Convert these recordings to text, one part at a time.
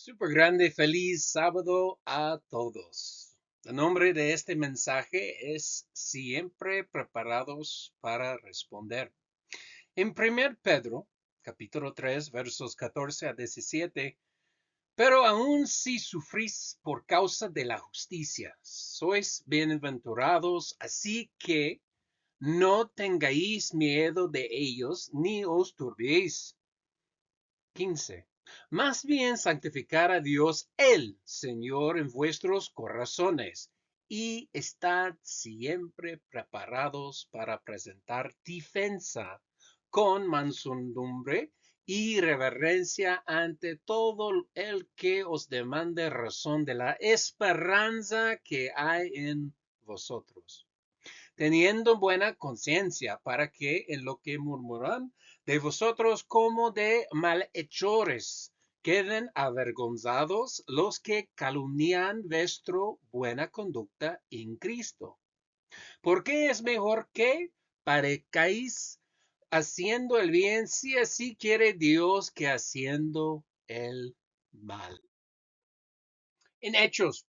Super grande, feliz sábado a todos. El nombre de este mensaje es Siempre preparados para responder. En 1 Pedro, capítulo 3, versos 14 a 17, pero aun si sufrís por causa de la justicia, sois bienaventurados, así que no tengáis miedo de ellos ni os turbéis. 15. Más bien santificar a Dios el Señor en vuestros corazones y estad siempre preparados para presentar defensa con mansedumbre y reverencia ante todo el que os demande razón de la esperanza que hay en vosotros, teniendo buena conciencia, para que en lo que murmuran de vosotros como de malhechores queden avergonzados los que calumnian vuestra buena conducta en Cristo. Porque es mejor que parezcáis haciendo el bien, si así quiere Dios, que haciendo el mal. En Hechos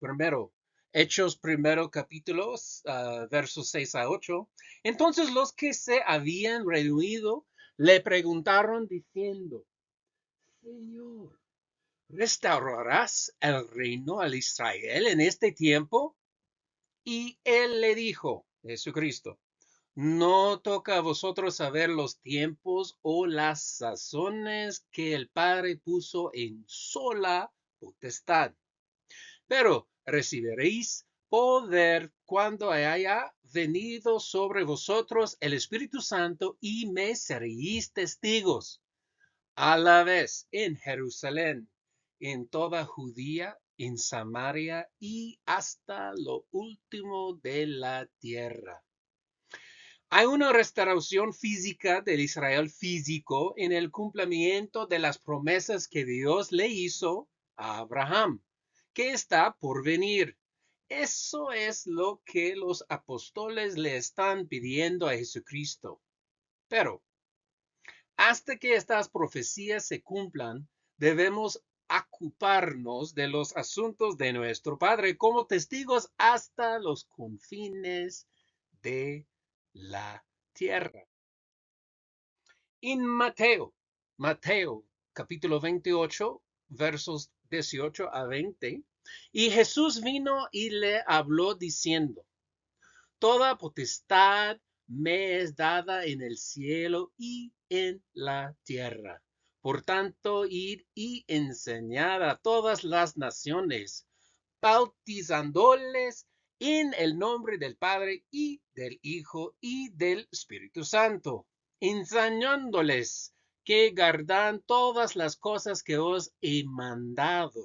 primero capítulos, versos 6 a 8. Entonces los que se habían reunido le preguntaron diciendo: Señor, ¿restaurarás el reino al Israel en este tiempo? Y él le dijo, Jesucristo: no toca a vosotros saber los tiempos o las sazones que el Padre puso en sola potestad, pero recibiréis poder cuando haya venido sobre vosotros el Espíritu Santo, y me seréis testigos a la vez en Jerusalén, en toda Judía, en Samaria y hasta lo último de la tierra. Hay una restauración física del Israel físico en el cumplimiento de las promesas que Dios le hizo a Abraham, que está por venir. Eso es lo que los apóstoles le están pidiendo a Jesucristo. Pero hasta que estas profecías se cumplan, debemos ocuparnos de los asuntos de nuestro Padre como testigos hasta los confines de la tierra. En Mateo capítulo 28, versos 18 a 20, y Jesús vino y le habló diciendo: toda potestad me es dada en el cielo y en la tierra. Por tanto, id y enseñad a todas las naciones, bautizándoles en el nombre del Padre y del Hijo y del Espíritu Santo, enseñándoles que guardan todas las cosas que os he mandado.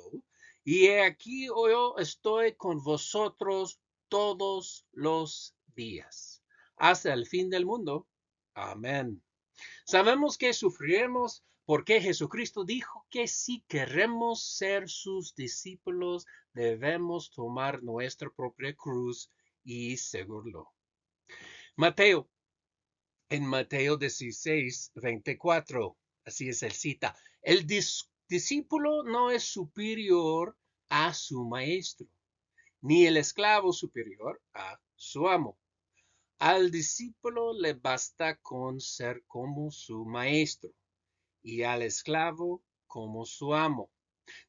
Y he aquí, yo estoy con vosotros todos los días, hasta el fin del mundo. Amén. Sabemos que sufriremos porque Jesucristo dijo que si queremos ser sus discípulos, debemos tomar nuestra propia cruz y seguirlo. Mateo, en Mateo 16:24, así es el cita: el discípulo no es superior a su maestro, ni el esclavo superior a su amo. Al discípulo le basta con ser como su maestro, y al esclavo como su amo.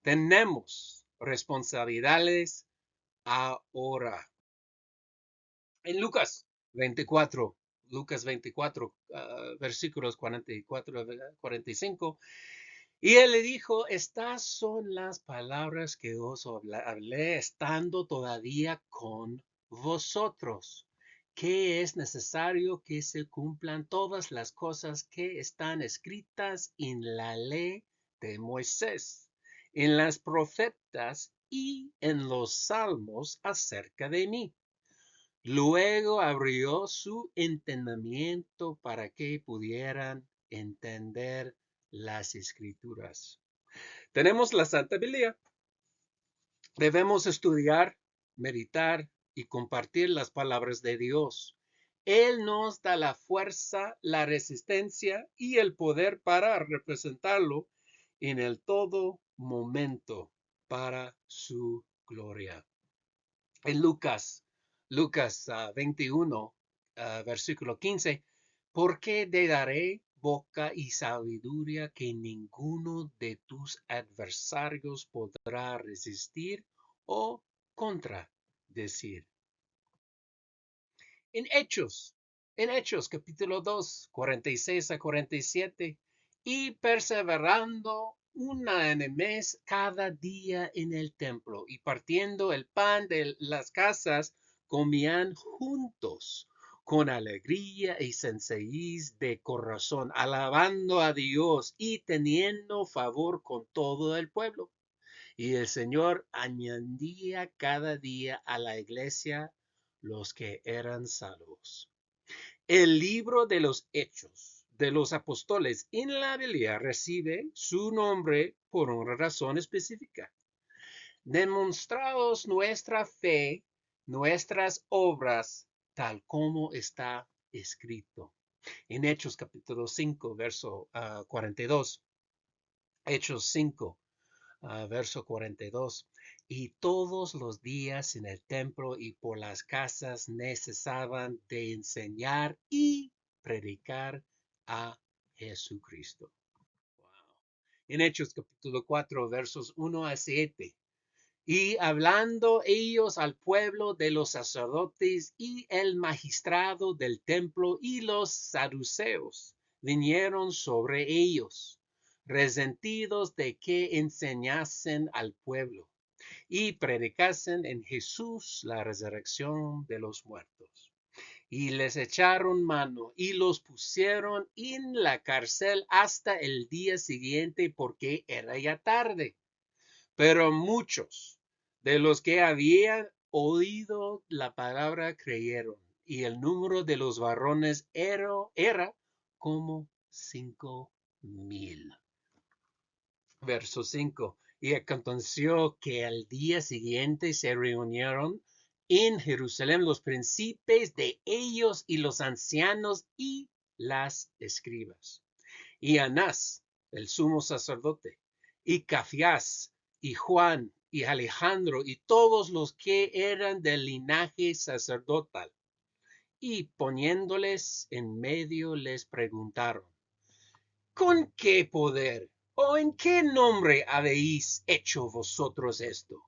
Tenemos responsabilidades ahora. En Lucas 24, versículos 44 a 45, y él le dijo: estas son las palabras que os hablé estando todavía con vosotros, que es necesario que se cumplan todas las cosas que están escritas en la ley de Moisés, en las profetas y en los salmos acerca de mí. Luego abrió su entendimiento para que pudieran entender las escrituras. Tenemos la Santa Biblia. Debemos estudiar, meditar y compartir las palabras de Dios. Él nos da la fuerza, la resistencia y el poder para representarlo en el todo momento. para su gloria. En Lucas 21, versículo 15, porque te daré boca y sabiduría que ninguno de tus adversarios podrá resistir o contradecir. En Hechos capítulo 2, 46 a 47, y perseverando unánimes cada día en el templo y partiendo el pan de las casas, comían juntos con alegría y sencillez de corazón, alabando a Dios y teniendo favor con todo el pueblo. Y el Señor añadía cada día a la iglesia los que eran salvos. El libro de los Hechos de los Apóstoles en la Biblia recibe su nombre por una razón específica. Demostraos nuestra fe, nuestras obras, tal como está escrito. En Hechos capítulo 5, verso 42. Hechos 5, verso 42. Y todos los días en el templo y por las casas no cesaban de enseñar y predicar a Jesucristo. Wow. En Hechos capítulo 4, versos 1 a 7. Y hablando ellos al pueblo de los sacerdotes y el magistrado del templo y los saduceos, vinieron sobre ellos, resentidos de que enseñasen al pueblo y predicasen en Jesús la resurrección de los muertos. Y les echaron mano y los pusieron en la cárcel hasta el día siguiente porque era ya tarde. Pero muchos de los que habían oído la palabra creyeron, y el número de los varones era como 5,000. Verso 5. Y aconteció que al día siguiente se reunieron en Jerusalén los príncipes de ellos y los ancianos y las escribas. Y Anás, el sumo sacerdote, y Cafías, y Juan, y Alejandro, y todos los que eran del linaje sacerdotal. Y poniéndoles en medio les preguntaron, ¿con qué poder o en qué nombre habéis hecho vosotros esto?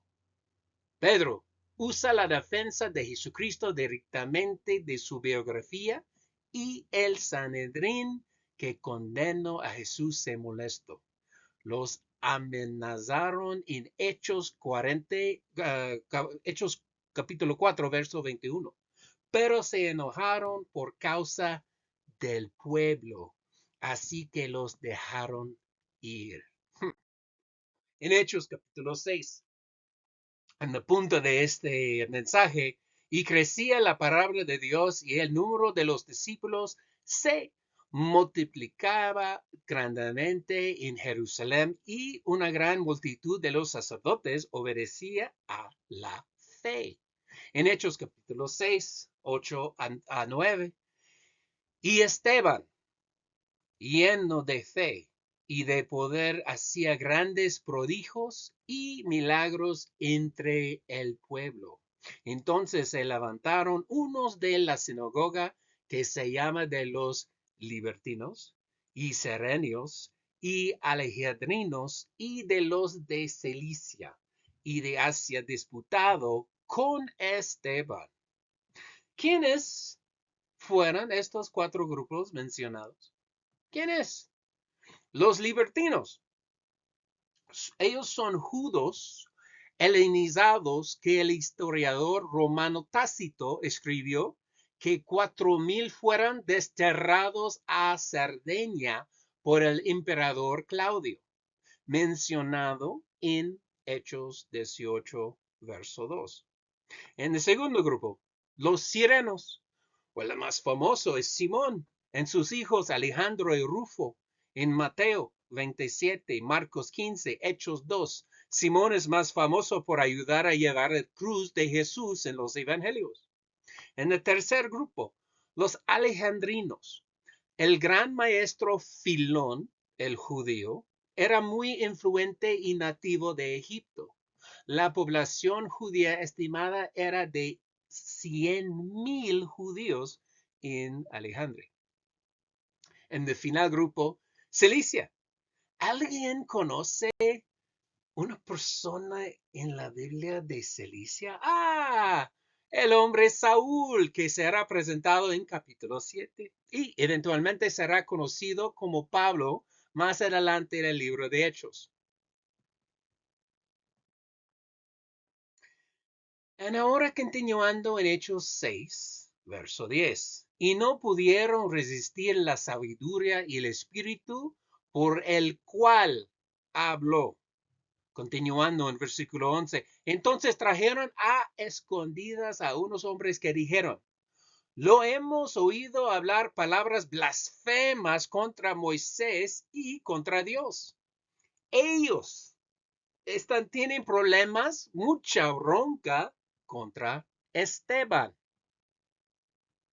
Pedro usa la defensa de Jesucristo directamente de su biografía y el Sanedrín que condenó a Jesús se molestó. Los amenazaron en Hechos capítulo 4, verso 21. Pero se enojaron por causa del pueblo, así que los dejaron ir. En Hechos capítulo 6, en el punto de este mensaje, y crecía la palabra de Dios y el número de los discípulos se multiplicaba grandemente en Jerusalén y una gran multitud de los sacerdotes obedecía a la fe. En Hechos capítulo 6, 8 a 9. Y Esteban, lleno de fe y de poder, hacía grandes prodigios y milagros entre el pueblo. Entonces se levantaron unos de la sinagoga que se llama de los libertinos y serenios y alejandrinos y de los de Cilicia y de Asia disputado con Esteban. ¿Quiénes fueron estos 4 grupos mencionados? ¿Quiénes? Los libertinos. Ellos son judíos helenizados que el historiador romano Tácito escribió que 4,000 fueron desterrados a Cerdeña por el emperador Claudio, mencionado en Hechos 18, verso 2. En el segundo grupo, los sirenos. El más famoso es Simón, en sus hijos Alejandro y Rufo, en Mateo 27, Marcos 15, Hechos 2. Simón es más famoso por ayudar a llevar la cruz de Jesús en los evangelios. En el tercer grupo, los alejandrinos. El gran maestro Filón, el judío, era muy influente y nativo de Egipto. La población judía estimada era de 100,000 judíos en Alejandría. En el final grupo, Cilicia. ¿Alguien conoce una persona en la Biblia de Cilicia? Ah, el hombre Saúl, que será presentado en capítulo 7 y eventualmente será conocido como Pablo más adelante en el libro de Hechos. En ahora continuando en Hechos 6, verso 10. Y no pudieron resistir la sabiduría y el espíritu por el cual habló. Continuando en versículo 11. Entonces trajeron a escondidas a unos hombres que dijeron, lo hemos oído hablar palabras blasfemas contra Moisés y contra Dios. Ellos tienen problemas, mucha bronca contra Esteban.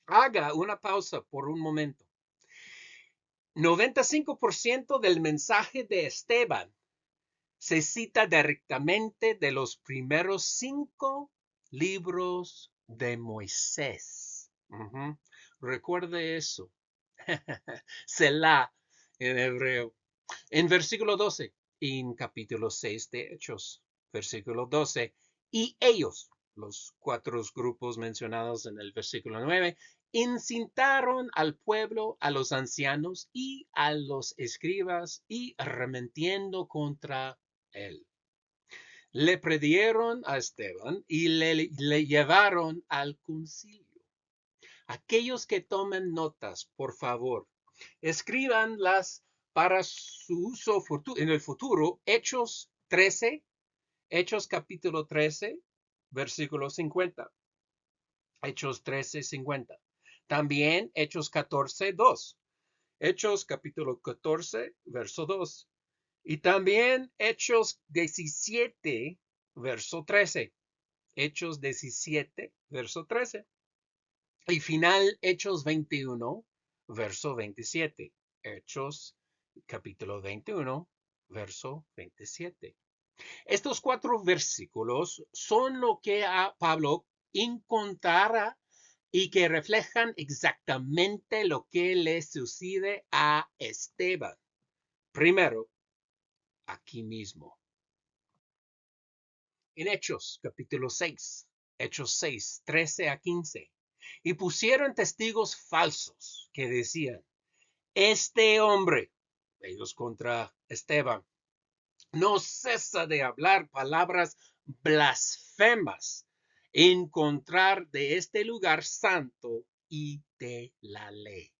Haga una pausa por un momento. 95% del mensaje de Esteban se cita directamente de los primeros 5 libros de Moisés. Recuerde eso. Selah en hebreo. En versículo 12, en capítulo 6 de Hechos, versículo 12, y ellos, los 4 grupos mencionados en el versículo 9, incitaron al pueblo, a los ancianos y a los escribas y arremetiendo contra él. Le prendieron a Esteban y le llevaron al concilio. Aquellos que tomen notas, por favor, escríbanlas para su uso en el futuro. Hechos 13, Hechos capítulo 13, versículo 50. Hechos 13, 50. También Hechos 14, 2. Hechos capítulo 14, verso 2. Y también Hechos 17, verso 13. Hechos 17, verso 13. Y final Hechos 21, verso 27. Hechos capítulo 21, verso 27. Estos 4 versículos son lo que a Pablo encontrará y que reflejan exactamente lo que le sucede a Esteban. Primero, aquí mismo. En Hechos, capítulo 6, Hechos 6, 13 a 15. Y pusieron testigos falsos que decían, este hombre, ellos contra Esteban, no cesa de hablar palabras blasfemas en contra de este lugar santo y de la ley.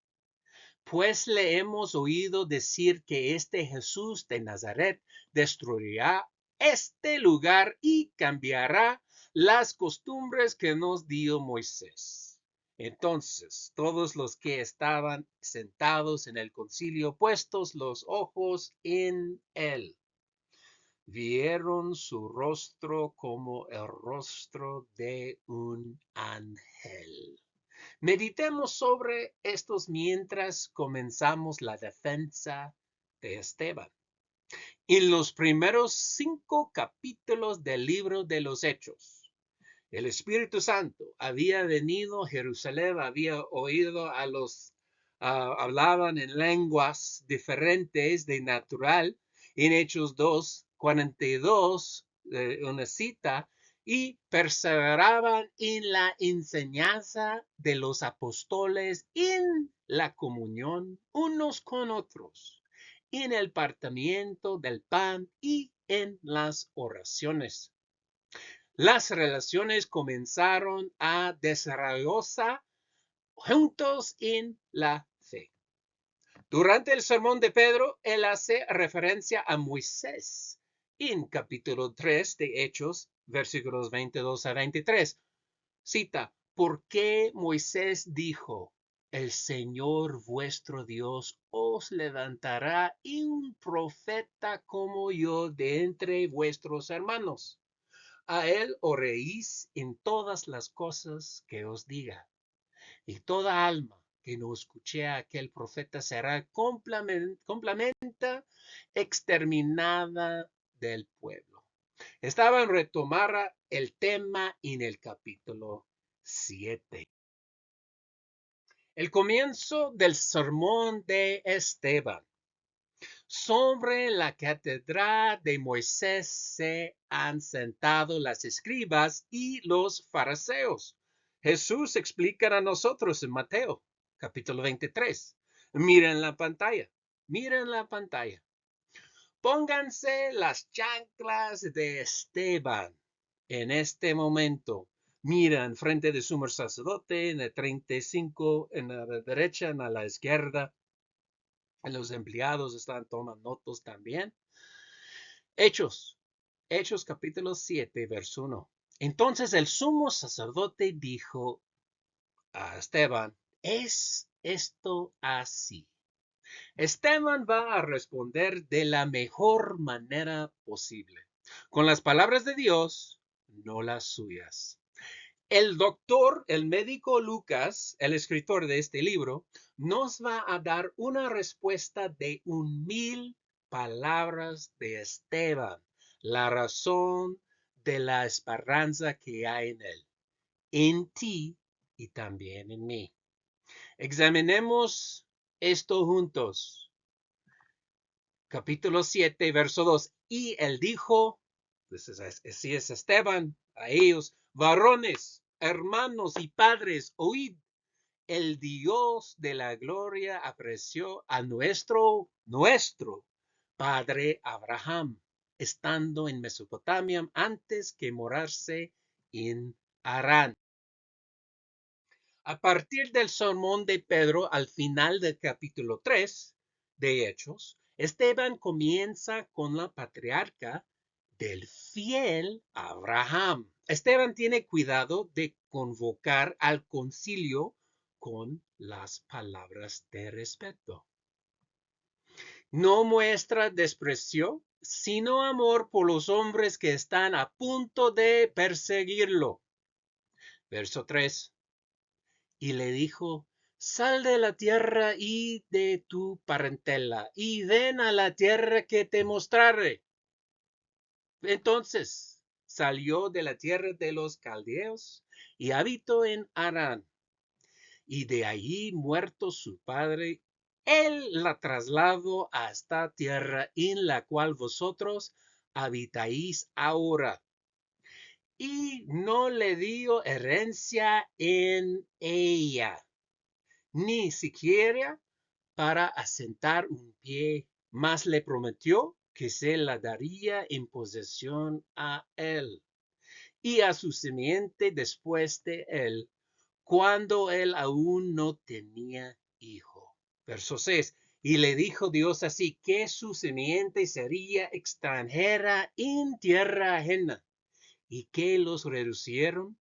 Pues le hemos oído decir que este Jesús de Nazaret destruirá este lugar y cambiará las costumbres que nos dio Moisés. Entonces, todos los que estaban sentados en el concilio, puestos los ojos en él, vieron su rostro como el rostro de un ángel. Meditemos sobre estos mientras comenzamos la defensa de Esteban. En los primeros 5 capítulos del libro de los Hechos, el Espíritu Santo había venido a Jerusalén, había oído a los hablaban en lenguas diferentes de natural. En Hechos 2, 42, una cita, y perseveraban en la enseñanza de los apóstoles, en la comunión unos con otros, en el partimiento del pan y en las oraciones. Las relaciones comenzaron a desarrollarse juntos en la fe. Durante el sermón de Pedro, él hace referencia a Moisés en capítulo 3 de Hechos, versículos 22 a 23. Cita, ¿por qué Moisés dijo, el Señor vuestro Dios os levantará un profeta como yo de entre vuestros hermanos? A él oréis en todas las cosas que os diga. Y toda alma que no escuche a aquel profeta será completamente exterminada del pueblo. Estaban retomar el tema en el capítulo 7. El comienzo del sermón de Esteban. Sobre la cátedra de Moisés se han sentado las escribas y los fariseos. Jesús explica a nosotros en Mateo, capítulo 23. Miren la pantalla, miren la pantalla. Pónganse las chanclas de Esteban en este momento. Miran frente de sumo sacerdote en el 35, en la derecha, en la izquierda. Los empleados están tomando notas también. Hechos capítulo 7, verso 1. Entonces el sumo sacerdote dijo a Esteban, ¿es esto así? Esteban va a responder de la mejor manera posible, con las palabras de Dios, no las suyas. El doctor, el médico Lucas, el escritor de este libro, nos va a dar una respuesta de 1000 palabras de Esteban, la razón de la esperanza que hay en ti y también en mí. Examinemos esto juntos. Capítulo 7, verso 2. Y él dijo, así es Esteban, a ellos, varones, hermanos y padres, oíd, el Dios de la gloria apreció a nuestro padre Abraham, estando en Mesopotamia antes que morarse en Harán. A partir del sermón de Pedro al final del capítulo 3 de Hechos, Esteban comienza con la patriarca del fiel Abraham. Esteban tiene cuidado de convocar al concilio con las palabras de respeto. No muestra desprecio, sino amor por los hombres que están a punto de perseguirlo. Verso 3. Y le dijo, sal de la tierra y de tu parentela, y ven a la tierra que te mostraré. Entonces salió de la tierra de los caldeos y habitó en Harán. Y de allí, muerto su padre, él la trasladó a esta tierra en la cual vosotros habitáis ahora. Y no le dio herencia en ella, ni siquiera para asentar un pie, mas le prometió que se la daría en posesión a él y a su simiente después de él, cuando él aún no tenía hijo. Verso 6. Y le dijo Dios así, que su simiente sería extranjera en tierra ajena, y que los reducieron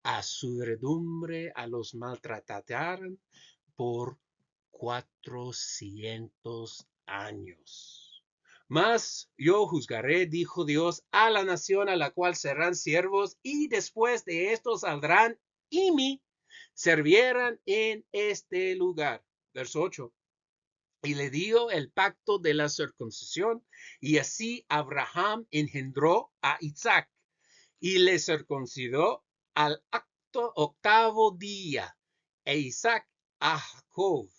a su redumbre, a los maltrataron por 400 años. Mas yo juzgaré, dijo Dios, a la nación a la cual serán siervos, y después de esto saldrán y me servieran en este lugar. Verso 8. Y le dio el pacto de la circuncisión, y así Abraham engendró a Isaac, y le circuncidó al octavo día, e Isaac a Jacob,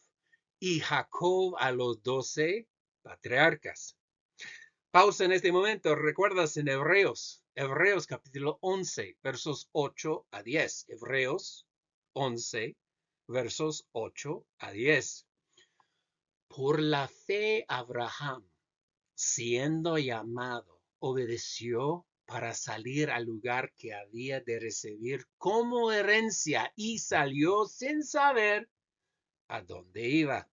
y Jacob a los 12 patriarcas. Pausa en este momento. ¿Recuerdas en Hebreos capítulo 11, versos 8 a 10? Hebreos 11, versos 8 a 10. Por la fe Abraham, siendo llamado, obedeció para salir al lugar que había de recibir como herencia y salió sin saber a dónde iba.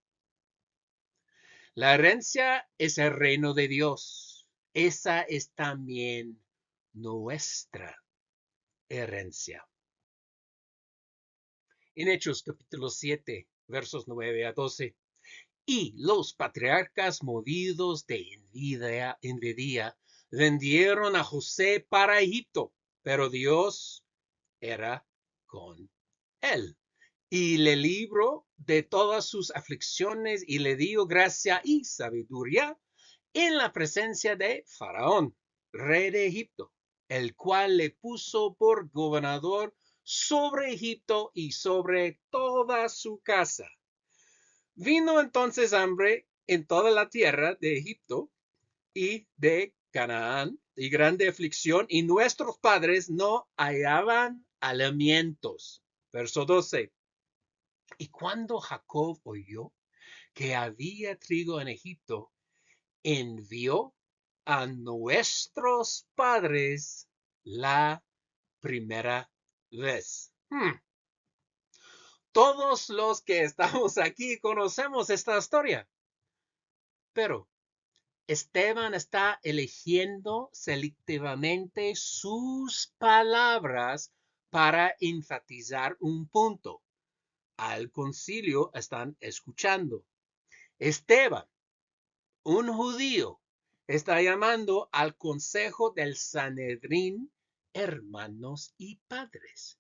La herencia es el reino de Dios. Esa es también nuestra herencia. En Hechos capítulo 7, versos 9 a 12. Y los patriarcas, movidos de envidia, vendieron a José para Egipto, pero Dios era con él. Y le libró de todas sus aflicciones y le dio gracia y sabiduría en la presencia de Faraón, rey de Egipto. el cual le puso por gobernador sobre Egipto y sobre toda su casa. Vino entonces hambre en toda la tierra de Egipto y de Canaán, y grande aflicción, y nuestros padres no hallaban alimentos. Verso 12. Y cuando Jacob oyó que había trigo en Egipto, envió a nuestros padres la primera vez. Todos los que estamos aquí conocemos esta historia, pero Esteban está eligiendo selectivamente sus palabras para enfatizar un punto. Al concilio están escuchando. Esteban, un judío, está llamando al consejo del Sanedrín hermanos y padres.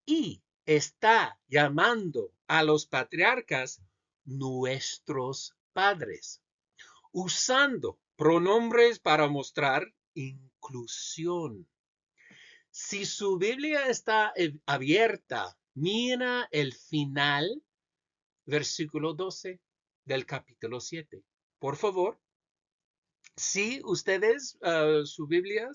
Y está llamando a los patriarcas nuestros padres, usando pronombres para mostrar inclusión. Si su Biblia está abierta, mira el final, versículo 12 del capítulo 7. Por favor, si ustedes, su Biblia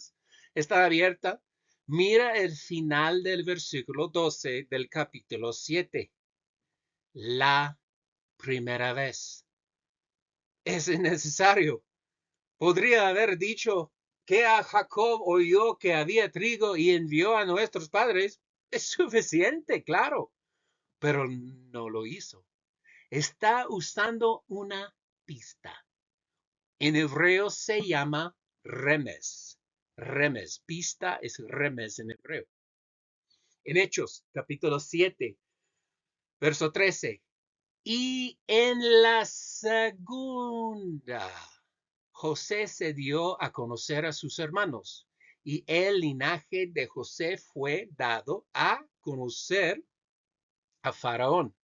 está abierta, mira el final del versículo 12 del capítulo 7. La primera vez. Es innecesario. Podría haber dicho que a Jacob oyó que había trigo y envió a nuestros padres. Es suficiente, claro, pero no lo hizo. Está usando una pista. En hebreo se llama remes. Remes, pista es remes en hebreo. En Hechos, capítulo 7, verso 13. Y en la segunda, José se dio a conocer a sus hermanos, y el linaje de José fue dado a conocer a Faraón.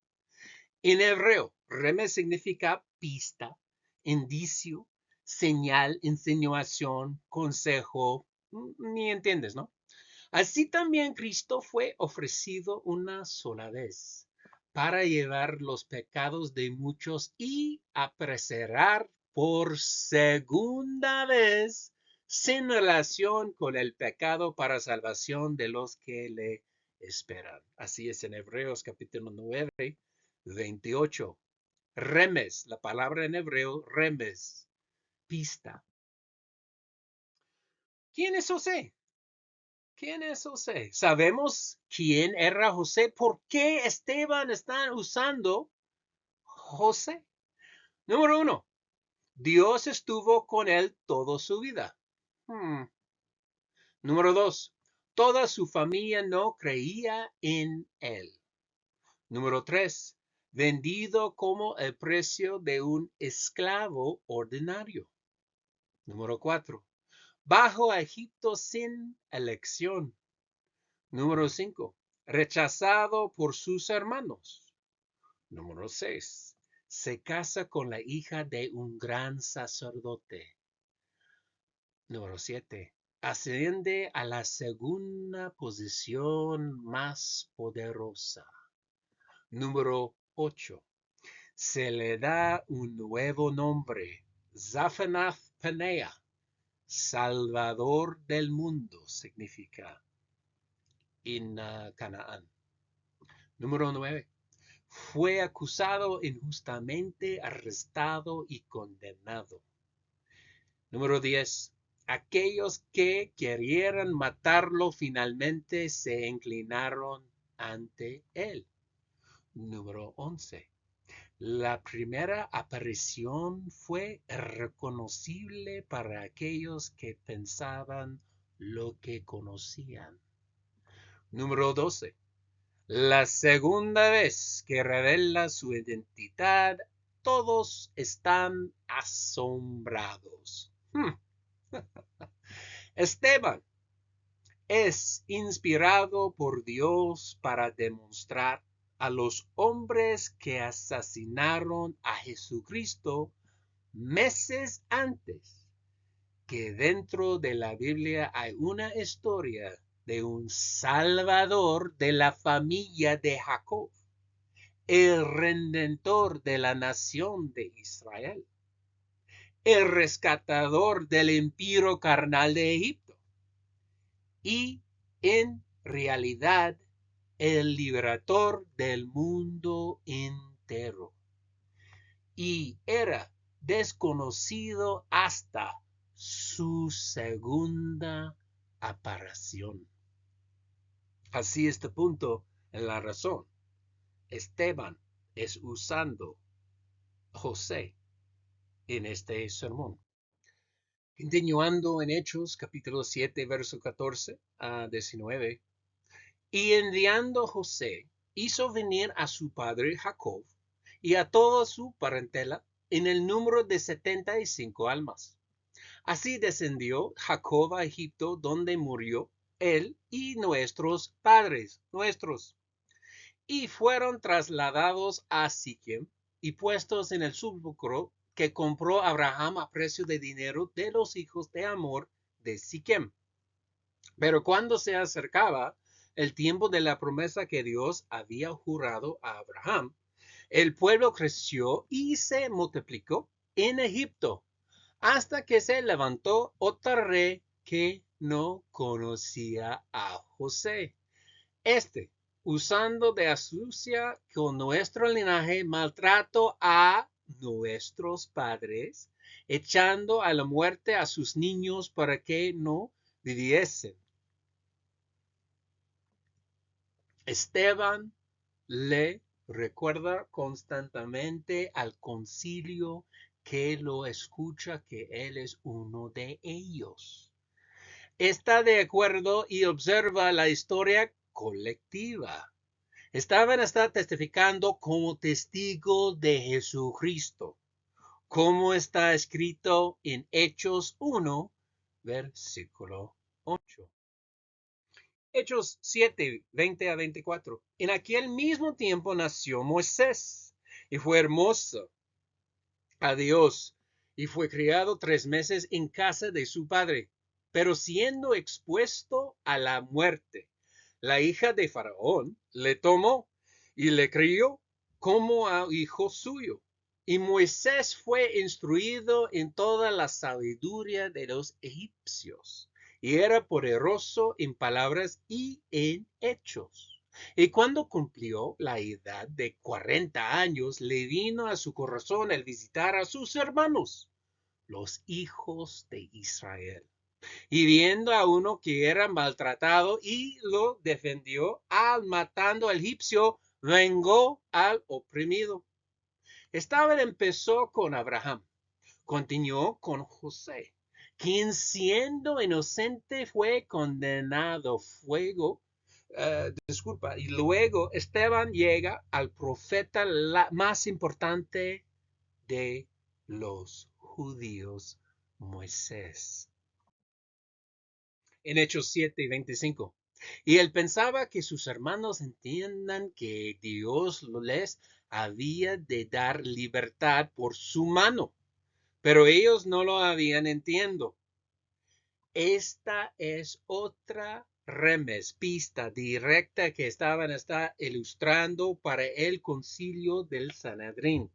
En hebreo, remes significa pista, indicio, señal, insinuación, consejo. Ni entiendes, ¿no? Así también Cristo fue ofrecido una sola vez para llevar los pecados de muchos y apresurar por segunda vez sin relación con el pecado para salvación de los que le esperan. Así es en Hebreos capítulo 9, 28. Remes, la palabra en hebreo, remes, pista. ¿Quién es José? ¿Quién es José? ¿Sabemos quién era José? ¿Por qué Esteban está usando José? Número 1. Dios estuvo con él toda su vida. Número 2. Toda su familia no creía en él. Número 3. Vendido como el precio de un esclavo ordinario. Número 4. Bajo a Egipto sin elección. Número 5. Rechazado por sus hermanos. Número 6. Se casa con la hija de un gran sacerdote. Número 7. Asciende a la segunda posición más poderosa. Número 8. Se le da un nuevo nombre, Zaphanath Paneah, Salvador del mundo, significa en Canaán. Número 9. Fue acusado injustamente, arrestado y condenado. Número 10. Aquellos que querían matarlo finalmente se inclinaron ante él. Número 11. La primera aparición fue reconocible para aquellos que pensaban lo que conocían. Número 12. La segunda vez que revela su identidad, todos están asombrados. Esteban es inspirado por Dios para demostrar a los hombres que asesinaron a Jesucristo meses antes que dentro de la Biblia hay una historia de un salvador de la familia de Jacob, el redentor de la nación de Israel, el rescatador del imperio carnal de Egipto y en realidad el liberador del mundo entero. Y era desconocido hasta su segunda aparición. Así este punto en la razón. Esteban es usando José en este sermón. Continuando en Hechos, capítulo 7, verso 14 a 19. Y enviando José, hizo venir a su padre Jacob y a toda su parentela en el número de 75 almas. Así descendió Jacob a Egipto, donde murió él y nuestros padres, y fueron trasladados a Siquem y puestos en el sepulcro que compró Abraham a precio de dinero de los hijos de Amor de Siquem. Pero cuando se acercaba el tiempo de la promesa que Dios había jurado a Abraham, el pueblo creció y se multiplicó en Egipto, hasta que se levantó otro rey que no conocía a José. Usando de astucia con nuestro linaje, maltrató a nuestros padres, echando a la muerte a sus niños para que no viviesen. Esteban le recuerda constantemente al concilio que lo escucha que él es uno de ellos. Está de acuerdo y observa la historia colectiva. Esteban está testificando como testigo de Jesucristo, como está escrito en Hechos 1, versículo 8. Hechos 7, 20 a 24. En aquel mismo tiempo nació Moisés y fue hermoso a Dios y fue criado 3 meses en casa de su padre, pero siendo expuesto a la muerte, la hija de Faraón le tomó y le crió como a hijo suyo. Y Moisés fue instruido en toda la sabiduría de los egipcios y era poderoso en palabras y en hechos. Y cuando cumplió la edad de 40 años, le vino a su corazón el visitar a sus hermanos, los hijos de Israel. Y viendo a uno que era maltratado y lo defendió, al matando al egipcio, vengó al oprimido. Esta vez empezó con Abraham, continuó con José, quien siendo inocente fue condenado a fuego. Y luego Esteban llega al profeta más importante de los judíos, Moisés. En Hechos 7 y 25. Y él pensaba que sus hermanos entiendan que Dios les había de dar libertad por su mano, pero ellos no lo habían entendido. Esta es otra pista directa que Esteban está ilustrando para el concilio del Sanedrín,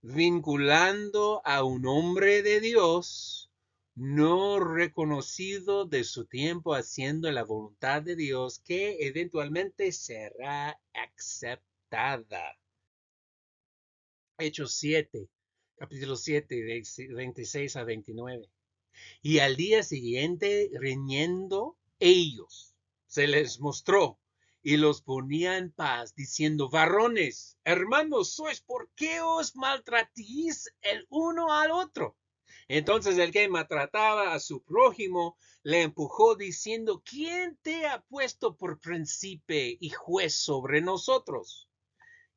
vinculando a un hombre de Dios no reconocido de su tiempo haciendo la voluntad de Dios que eventualmente será aceptada. Hechos 7, capítulo 7, 26 a 29. Y al día siguiente, riñendo ellos, se les mostró y los ponía en paz, diciendo: varones, hermanos sois, ¿por qué os maltratéis el uno al otro? Entonces el que maltrataba a su prójimo le empujó diciendo: ¿quién te ha puesto por príncipe y juez sobre nosotros?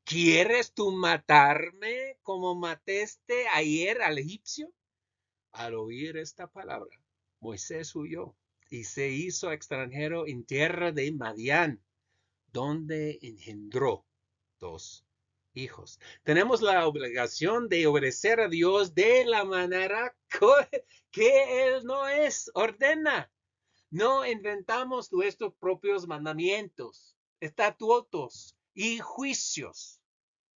¿Quieres tú matarme como mataste ayer al egipcio? Al oír esta palabra, Moisés huyó y se hizo extranjero en tierra de Madián, donde engendró 2 hijos. Tenemos la obligación de obedecer a Dios de la manera que Él ordena. No inventamos nuestros propios mandamientos, estatutos y juicios.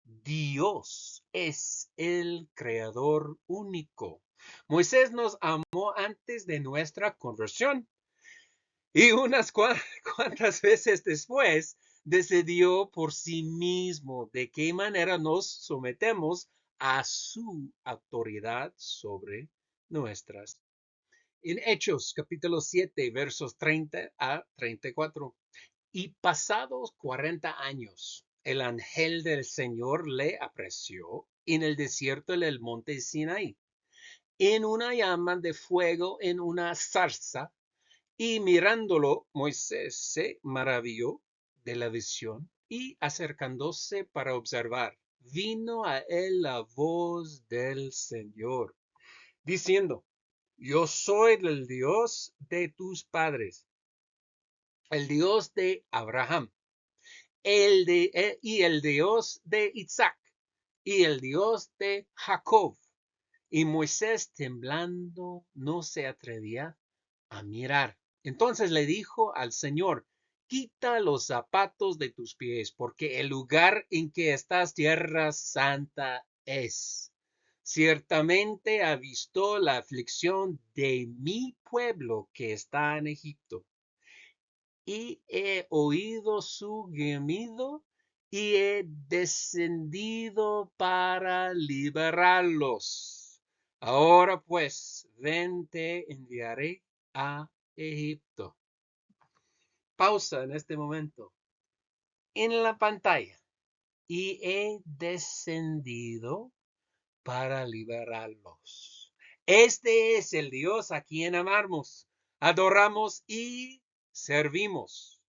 Dios es el creador único. Moisés nos amó antes de nuestra conversión y unas cuantas veces después decidió por sí mismo de qué manera nos sometemos a su autoridad sobre nuestras. En Hechos capítulo 7 versos 30 a 34. Y pasados 40 años, el ángel del Señor le apareció en el desierto del monte Sinaí, en una llama de fuego, en una zarza, y mirándolo, Moisés se maravilló de la visión y acercándose para observar, vino a él la voz del Señor, diciendo, yo soy el Dios de tus padres, el Dios de Abraham, y el Dios de Isaac, y el Dios de Jacob. Y Moisés, temblando, no se atrevía a mirar. Entonces le dijo al Señor, quita los zapatos de tus pies, porque el lugar en que estás tierra santa es. Ciertamente ha visto la aflicción de mi pueblo que está en Egipto, y he oído su gemido y he descendido para liberarlos. Ahora pues, ven, te enviaré a Egipto. Pausa en este momento. En la pantalla. Y he descendido para liberarlos. Este es el Dios a quien amamos, adoramos y servimos.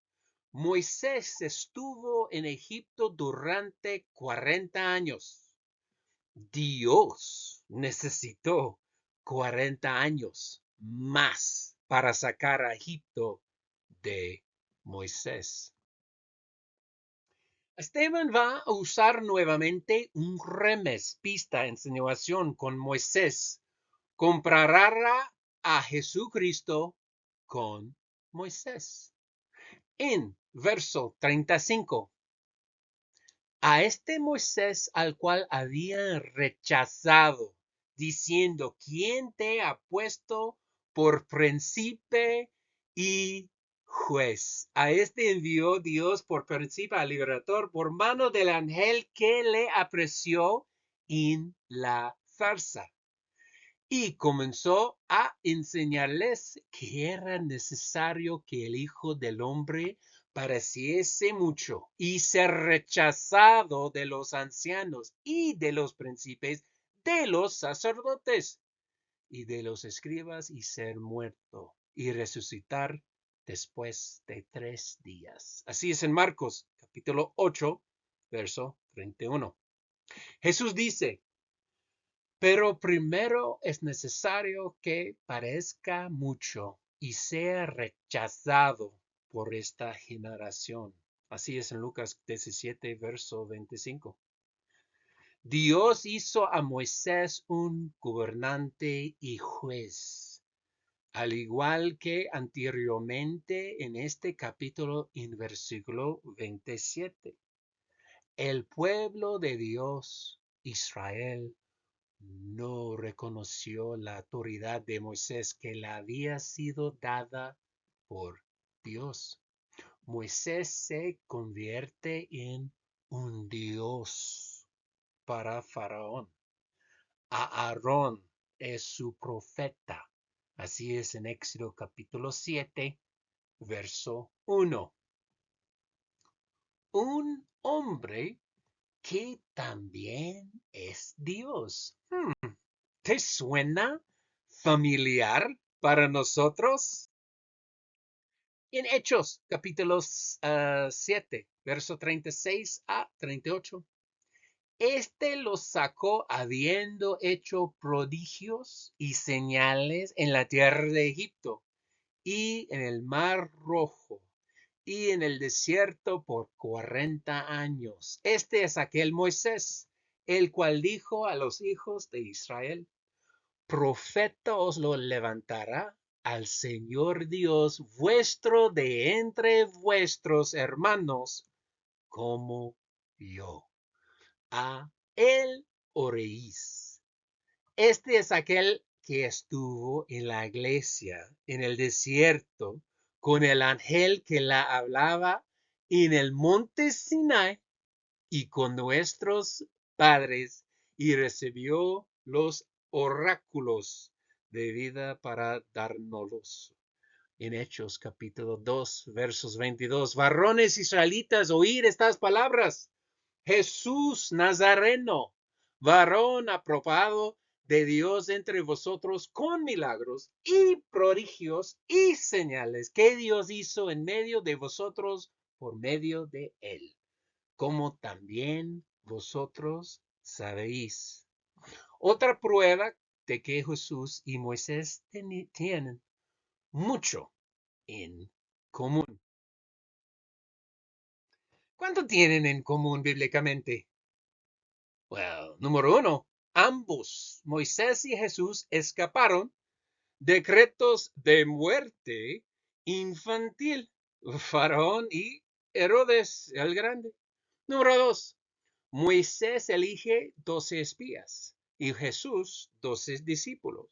Moisés estuvo en Egipto durante 40 años. Dios necesitó 40 años más para sacar a Egipto de Moisés. Esteban va a usar nuevamente un remes, pista, insinuación con Moisés. Comparará a Jesucristo con Moisés. En verso 35. A este Moisés al cual habían rechazado, diciendo, ¿quién te ha puesto por príncipe y juez? A este envió Dios por príncipe al libertador por mano del ángel que le apareció en la zarza. Y comenzó a enseñarles que era necesario que el Hijo del Hombre padeciese mucho y ser rechazado de los ancianos y de los príncipes, de los sacerdotes y de los escribas, y ser muerto y resucitar después de 3 días. Así es en Marcos capítulo 8, verso 31. Jesús dice, pero primero es necesario que padezca mucho y sea rechazado por esta generación. Así es en Lucas 17, verso 25. Dios hizo a Moisés un gobernante y juez, al igual que anteriormente en este capítulo en versículo 27. El pueblo de Dios, Israel, no reconoció la autoridad de Moisés que le había sido dada por Dios. Moisés se convierte en un Dios para Faraón. Aarón es su profeta. Así es en Éxodo capítulo 7, verso 1. Un hombre que también es Dios. ¿Te suena familiar para nosotros? En Hechos, capítulos 7, verso 36 a 38. Este los sacó habiendo hecho prodigios y señales en la tierra de Egipto y en el mar Rojo y en el desierto por 40 años. Este es aquel Moisés, el cual dijo a los hijos de Israel: profeta os lo levantará al Señor Dios vuestro de entre vuestros hermanos, como yo. A él oréis. Este es aquel que estuvo en la iglesia, en el desierto, con el ángel que la hablaba en el monte Sinai y con nuestros padres, y recibió los oráculos de vida para dárnoslos. En Hechos capítulo 2, versos 22. Varones israelitas, oíd estas palabras. Jesús Nazareno, varón aprobado de Dios entre vosotros con milagros y prodigios y señales que Dios hizo en medio de vosotros por medio de él, como también vosotros sabéis. Otra prueba de que Jesús y Moisés tienen mucho en común. ¿Cuánto tienen en común bíblicamente? Well, número uno, ambos, Moisés y Jesús, escaparon decretos de muerte infantil, Faraón y Herodes el Grande. Número dos, Moisés elige 12 espías y Jesús 12 discípulos.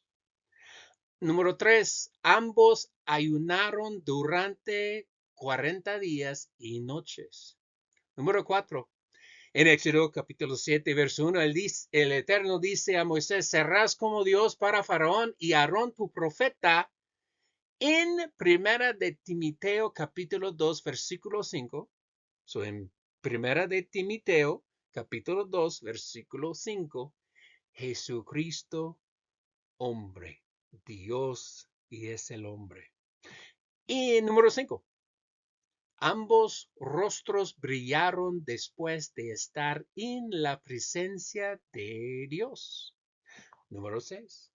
Número 3. Ambos ayunaron durante 40 días y noches. Número 4. En Éxodo capítulo 7, verso 1, el Eterno dice a Moisés: serás como Dios para Faraón y Aarón tu profeta. En primera de Timoteo capítulo 2, versículo 5. En primera de Timoteo capítulo 2, versículo 5. Jesucristo, hombre, Dios y es el hombre. Y número 5. Ambos rostros brillaron después de estar en la presencia de Dios. Número 6.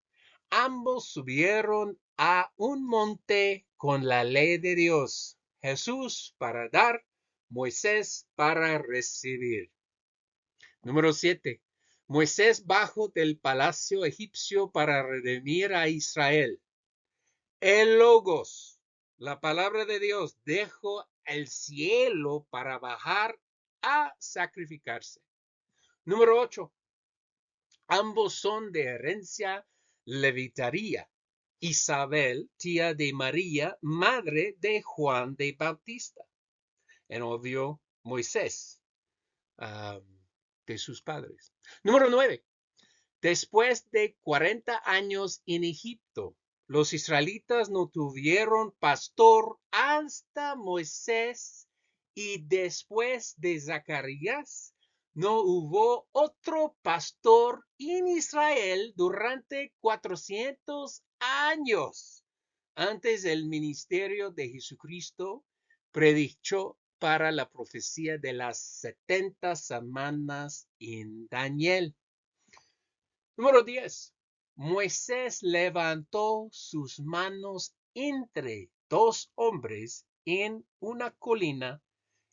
Ambos subieron a un monte con la ley de Dios. Jesús para dar, Moisés para recibir. Número 7. Moisés bajó del palacio egipcio para redimir a Israel. El Logos, la palabra de Dios, dejó el cielo para bajar a sacrificarse. Número 8. Ambos son de herencia levitaria. Isabel, tía de María, madre de Juan de Bautista. En obvio, Moisés, de sus padres. Número 9. Después de 40 años en Egipto, los israelitas no tuvieron pastor hasta Moisés, y después de Zacarías no hubo otro pastor en Israel durante 400 años. Antes del ministerio de Jesucristo predicho para la profecía de las 70 semanas en Daniel. Número 10. Moisés levantó sus manos entre dos hombres en una colina,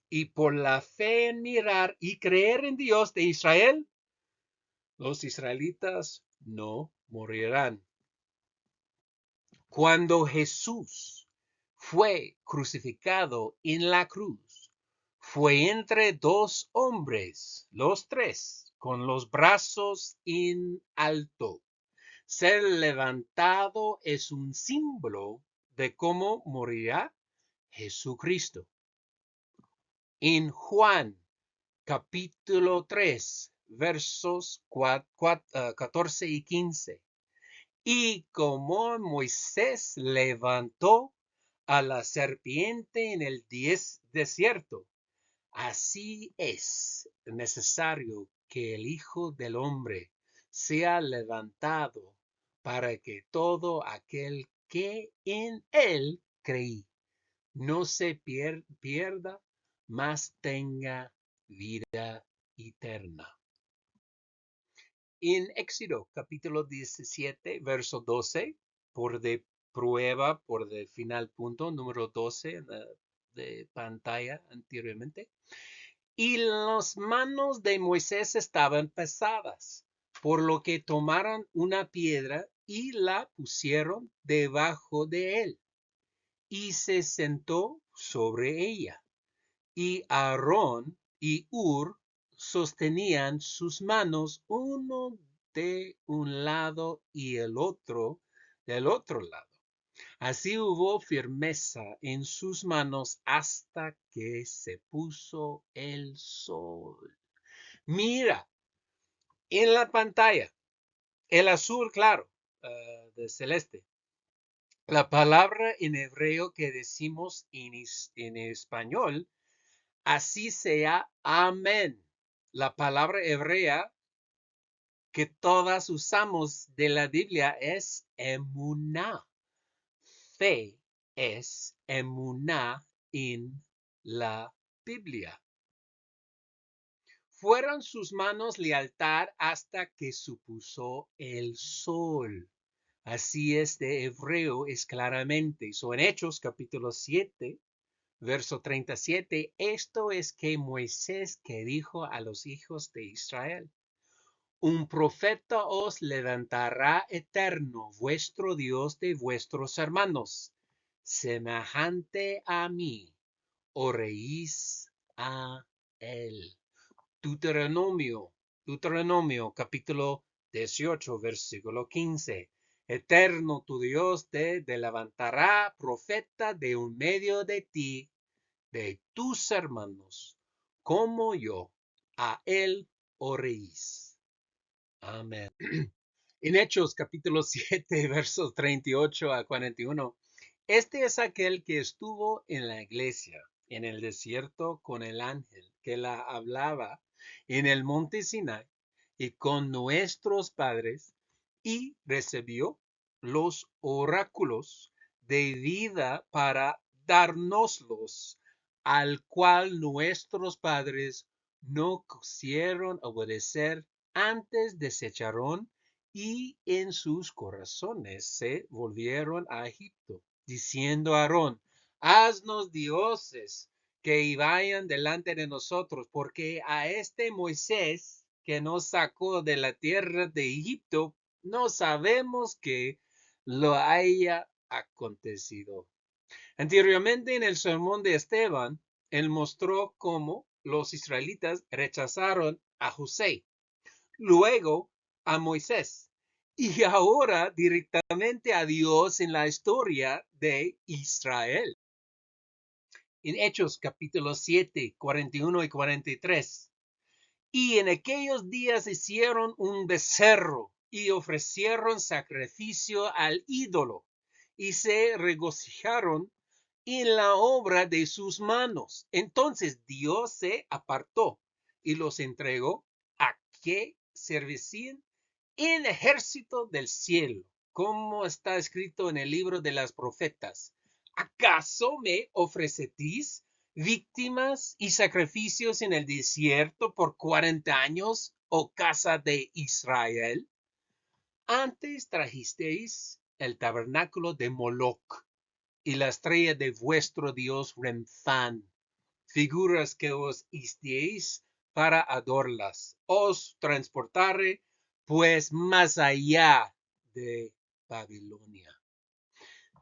y por la fe en mirar y creer en Dios de Israel, los israelitas no morirán. Cuando Jesús fue crucificado en la cruz, fue entre dos hombres, los tres, con los brazos en alto. Ser levantado es un símbolo de cómo morirá Jesucristo. En Juan capítulo 3, versos 14 y 15. Y como Moisés levantó a la serpiente en el desierto, así es necesario que el Hijo del Hombre sea levantado, para que todo aquel que en él cree no se pierda, mas tenga vida eterna. En Éxodo capítulo 17, verso 12, por de prueba, por de final punto, número 12, de pantalla anteriormente. Y las manos de Moisés estaban pesadas, por lo que tomaron una piedra y la pusieron debajo de él, y se sentó sobre ella. Y Aarón y Hur sostenían sus manos, uno de un lado y el otro del otro lado. Así hubo firmeza en sus manos hasta que se puso el sol. Mira, en la pantalla, el azul claro, de celeste. La palabra en hebreo que decimos en español, así sea amén. La palabra hebrea que todas usamos de la Biblia es emuná. Fe es emuná en la Biblia. Fueron sus manos lealtad hasta que supuso el sol. Así es de hebreo, es claramente. En Hechos capítulo 7, verso 37, esto es que Moisés que dijo a los hijos de Israel: un profeta os levantará eterno, vuestro Dios de vuestros hermanos, semejante a mí, oréis a él. Deuteronomio capítulo 18, versículo 15. Eterno tu Dios te levantará profeta de un medio de ti, de tus hermanos, como yo, a él oréis. Amén. En Hechos capítulo 7, versos 38 a 41. Este es aquel que estuvo en la iglesia, en el desierto, con el ángel que la hablaba en el monte Sinai y con nuestros padres, y recibió los oráculos de vida para dárnoslos, al cual nuestros padres no quisieron obedecer, antes desecharon, y en sus corazones se volvieron a Egipto, diciendo a Aarón: haznos dioses que vayan delante de nosotros, porque a este Moisés que nos sacó de la tierra de Egipto, no sabemos que lo haya acontecido. Anteriormente, en el sermón de Esteban, él mostró cómo los israelitas rechazaron a José, luego a Moisés y ahora directamente a Dios en la historia de Israel. En Hechos capítulo 7, 41 y 43. Y en aquellos días hicieron un becerro y ofrecieron sacrificio al ídolo y se regocijaron en la obra de sus manos. Entonces Dios se apartó y los entregó a que serviesen en ejército del cielo, como está escrito en el libro de las profetas. ¿Acaso me ofreceréis víctimas y sacrificios en el desierto por 40 años, oh casa de Israel? Antes trajisteis el tabernáculo de Moloc y la estrella de vuestro dios Renfán, figuras que os hicisteis para adorarlas. Os transportaré pues más allá de Babilonia.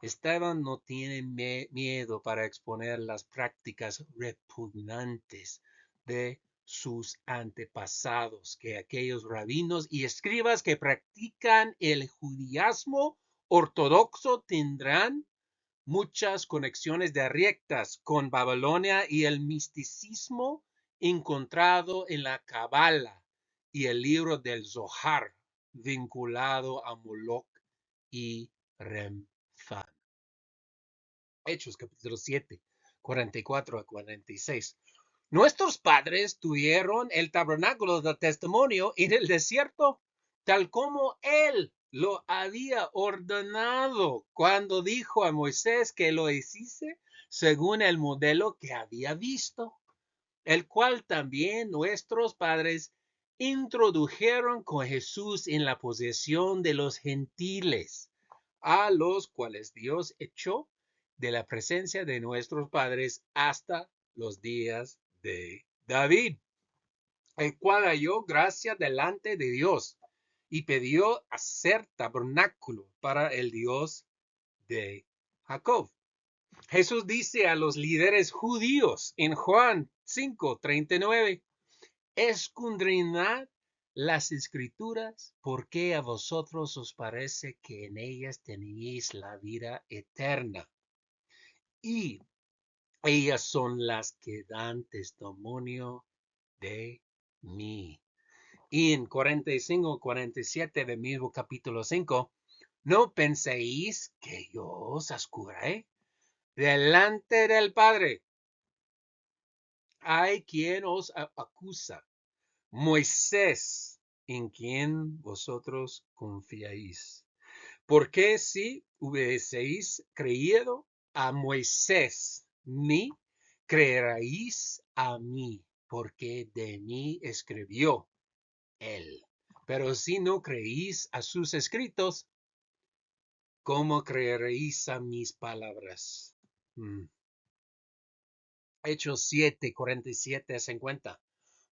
Esteban no tiene miedo para exponer las prácticas repugnantes de sus antepasados, que aquellos rabinos y escribas que practican el judaísmo ortodoxo tendrán muchas conexiones directas con Babilonia y el misticismo encontrado en la Cábala y el libro del Zohar, vinculado a Moloch y Renfán. Hechos capítulo 7, 44 a 46. Nuestros padres tuvieron el tabernáculo del testimonio en el desierto, tal como él lo había ordenado cuando dijo a Moisés que lo hiciese según el modelo que había visto, el cual también nuestros padres introdujeron con Jesús en la posesión de los gentiles, a los cuales Dios echó de la presencia de nuestros padres hasta los días de David, el cual halló gracia delante de Dios y pidió hacer tabernáculo para el Dios de Jacob. Jesús dice a los líderes judíos en Juan 5:39, escudriñad las escrituras, porque a vosotros os parece que en ellas tenéis la vida eterna. Y ellas son las que dan testimonio de mí. Y en 45:47 del mismo capítulo 5, no penséis que yo os ascuré delante del Padre. Hay quien os acusa, Moisés, en quien vosotros confiáis. Porque si hubieseis creído a Moisés, ni creeréis a mí, porque de mí escribió él. Pero si no creéis a sus escritos, ¿cómo creeréis a mis palabras? Hechos 7:47-50.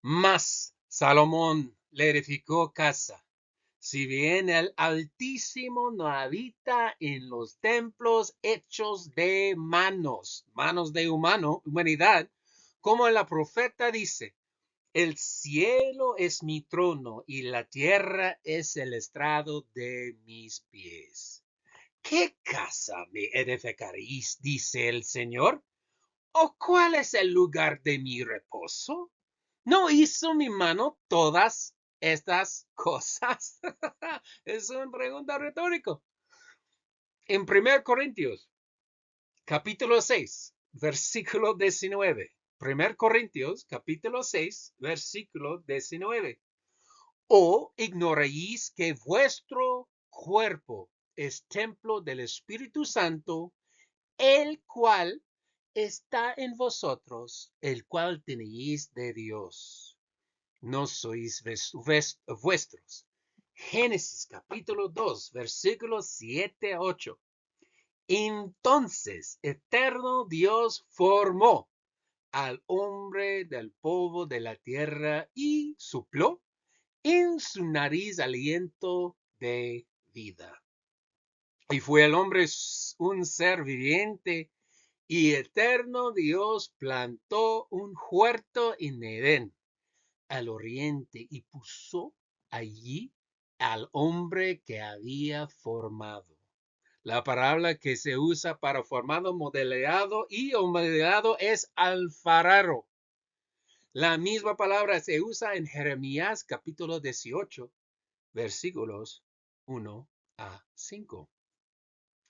Mas Salomón le edificó casa. Si bien el Altísimo no habita en los templos hechos de manos de humanidad, como la profeta dice, el cielo es mi trono y la tierra es el estrado de mis pies. ¿Qué casa me edificaréis? Dice el Señor. ¿O cuál es el lugar de mi reposo? ¿No hizo mi mano todas estas cosas? Es una pregunta retórica. En 1 Corintios, capítulo 6, versículo 19. 1 Corintios, capítulo 6, versículo 19. ¿O ignoráis que vuestro cuerpo es templo del Espíritu Santo, el cual está en vosotros, el cual tenéis de Dios? No sois vuestros. Génesis capítulo 2, versículos 7 a 8. Entonces, eterno Dios formó al hombre del polvo de la tierra y sopló en su nariz aliento de vida. Y fue el hombre un ser viviente, y eterno Dios plantó un huerto en Edén, al oriente, y puso allí al hombre que había formado. La palabra que se usa para formado, modelado y modelado es alfarero. La misma palabra se usa en Jeremías capítulo 18, versículos 1 a 5.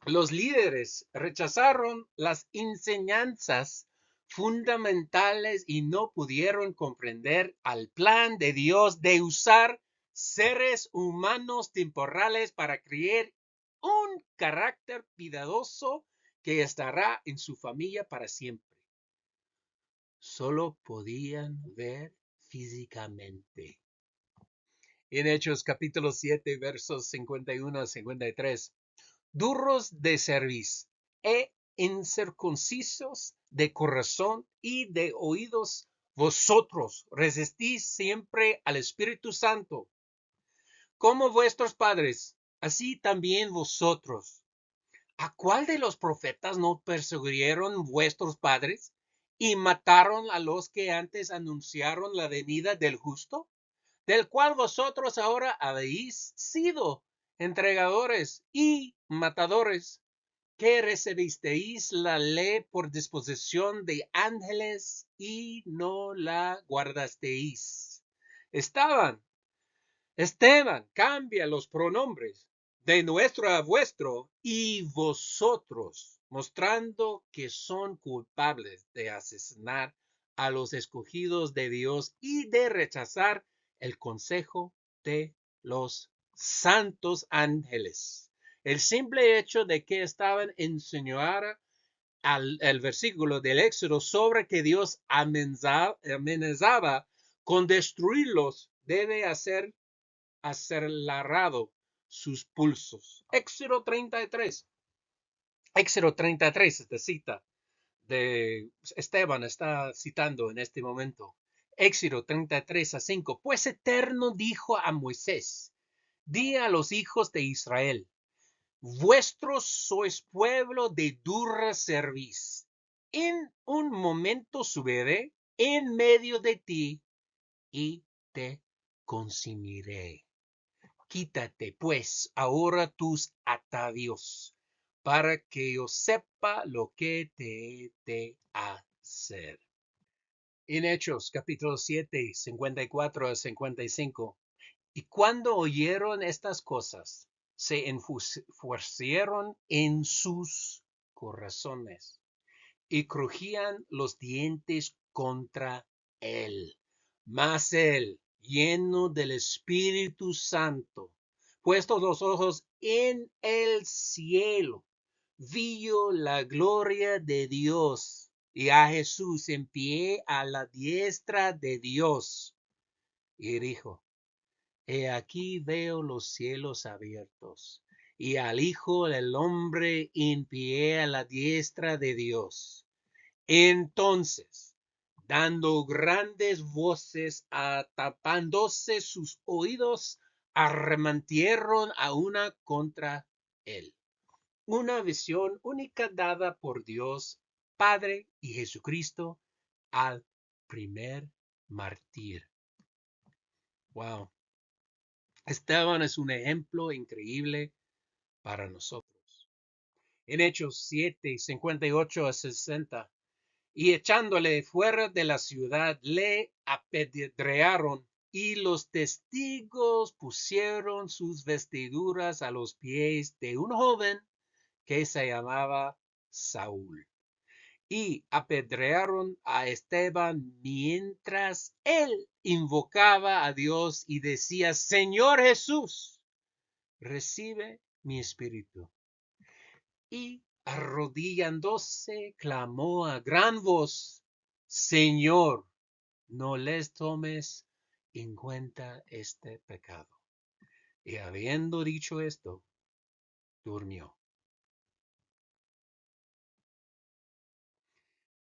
Los líderes rechazaron las enseñanzas fundamentales y no pudieron comprender al plan de Dios de usar seres humanos temporales para crear un carácter piadoso que estará en su familia para siempre. Solo podían ver físicamente. En Hechos capítulo 7, versos 51 a 53. Duros de cerviz e incircuncisos de corazón y de oídos, vosotros resistís siempre al Espíritu Santo, como vuestros padres, así también vosotros. ¿A cuál de los profetas no persiguieron vuestros padres y mataron a los que antes anunciaron la venida del justo, del cual vosotros ahora habéis sido entregadores y matadores? Que recibisteis la ley por disposición de ángeles y no la guardasteis. Esteban, cambia los pronombres de nuestro a vuestro y vosotros, mostrando que son culpables de asesinar a los escogidos de Dios y de rechazar el consejo de los santos ángeles. El simple hecho de que estaban enseñando el versículo del Éxodo sobre que Dios amenazaba con destruirlos debe hacer acelerado sus pulsos. Éxodo 33. Éxodo 33, esta cita de Esteban está citando en este momento. Éxodo 33:5. Pues Eterno dijo a Moisés, di a los hijos de Israel, vuestros sois pueblo de dura cerviz. En un momento subiré en medio de ti y te consumiré. Quítate, pues, ahora tus atavíos, para que yo sepa lo que te he de hacer. En Hechos, capítulo 7, 54 a 55. Y cuando oyeron estas cosas, se enfurecieron en sus corazones y crujían los dientes contra él. Mas él, lleno del Espíritu Santo, puestos los ojos en el cielo, vio la gloria de Dios y a Jesús en pie a la diestra de Dios. Y dijo, he aquí veo los cielos abiertos y al Hijo del Hombre en pie a la diestra de Dios. Entonces, dando grandes voces, tapándose sus oídos, arremetieron a una contra él. Una visión única dada por Dios Padre y Jesucristo al primer mártir. Wow. Esteban es un ejemplo increíble para nosotros. En Hechos 7, 58 a 60. Y echándole fuera de la ciudad, le apedrearon, y los testigos pusieron sus vestiduras a los pies de un joven que se llamaba Saúl. Y apedrearon a Esteban mientras él invocaba a Dios y decía, Señor Jesús, recibe mi espíritu. Y arrodillándose, clamó a gran voz, Señor, no les tomes en cuenta este pecado. Y habiendo dicho esto, durmió.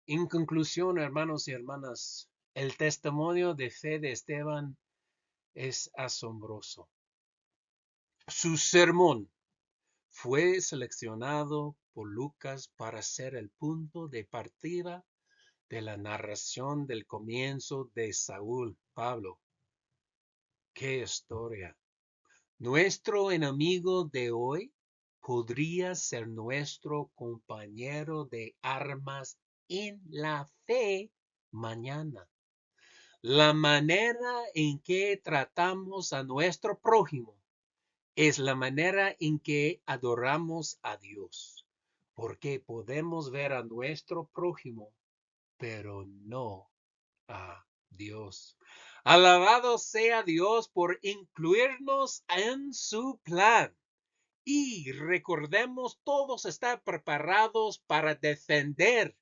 En conclusión, hermanos y hermanas, el testimonio de fe de Esteban es asombroso. Su sermón fue seleccionado por Lucas para ser el punto de partida de la narración del comienzo de Saúl, Pablo. ¡Qué historia! Nuestro enemigo de hoy podría ser nuestro compañero de armas en la fe mañana. La manera en que tratamos a nuestro prójimo es la manera en que adoramos a Dios, porque podemos ver a nuestro prójimo, pero no a Dios. Alabado sea Dios por incluirnos en su plan. Y recordemos todos estar preparados para defender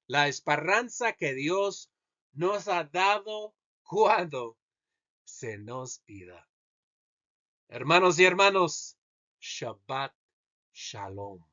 la esperanza que Dios nos ha dado cuando se nos pida. Hermanos y hermanos, Shabbat Shalom.